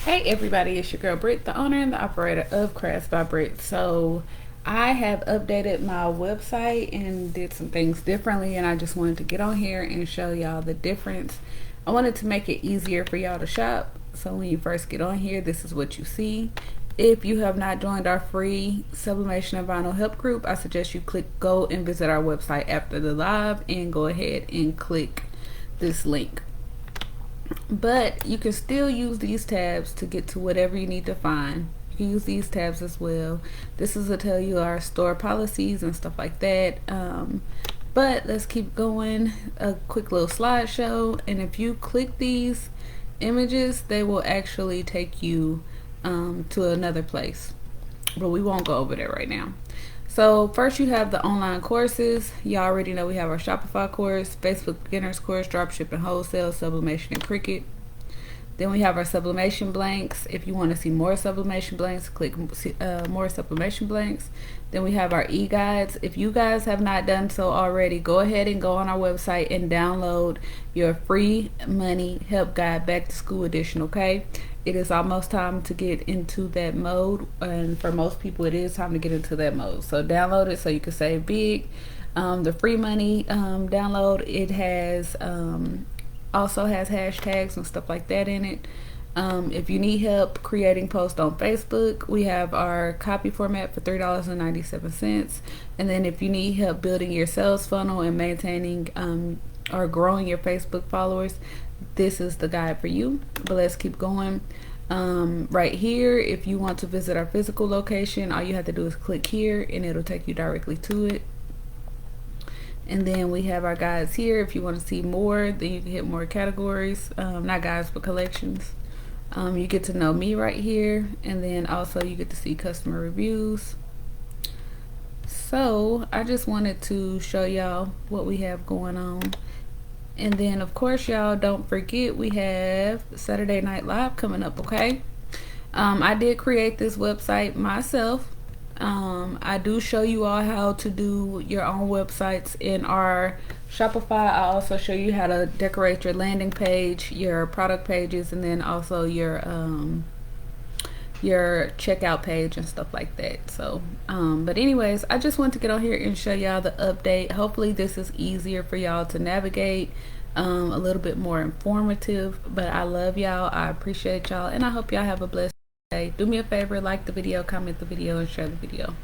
Hey everybody, it's your girl Britt, the owner and the operator of Crafts by Britt. So I have updated my website and did some things differently, and I just wanted to get on here and show y'all the difference. I wanted to make it easier for y'all to shop. So when you first get on here, this is what you see. If you have not joined our free Sublimation and Vinyl help group, I suggest you go and visit our website after the live and go ahead and click this link. But you can still use these tabs to get to whatever you need to find. You can use these tabs as well. This is to tell you our store policies and stuff like that. But let's keep going. A quick little slideshow, and if you click these images, they will actually take you to another place, but we won't go over there right now. So first you have the online courses. You already know we have our Shopify course, Facebook beginners course, dropshipping, wholesale, sublimation, and Cricut. Then we have our sublimation blanks. If you want to see more sublimation blanks, click more sublimation blanks. Then we have our e-guides. If you guys have not done so already, go ahead and go on our website and download your free money help guide back to school edition, okay? It is almost time to get into that mode, and for most people it is time to get into that mode. So download it so you can save big. The free money download, it has also has hashtags and stuff like that in it. If you need help creating posts on Facebook, we have our copy format for $3.97. And then if you need help building your sales funnel and maintaining or growing your Facebook followers, this is the guide for you. But let's keep going. Right here, if you want to visit our physical location, all you have to do is click here and it'll take you directly to it. And then we have our guides here. If you want to see more, then you can hit more categories, not guides but collections. You get to know me right here, and then also you get to see customer reviews. So I just wanted to show y'all what we have going on. And then of course y'all don't forget we have Saturday Night Live coming up, okay? I did create this website myself. I do show you all how to do your own websites in our Shopify. I also show you how to decorate your landing page, your product pages, and then also your checkout page and stuff like that. So but anyways, I just want to get on here and show y'all the update. Hopefully this is easier for y'all to navigate, a little bit more informative. But I love y'all, I appreciate y'all, and I hope y'all have a blessed day. Do me a favor, like the video, comment the video, and share the video.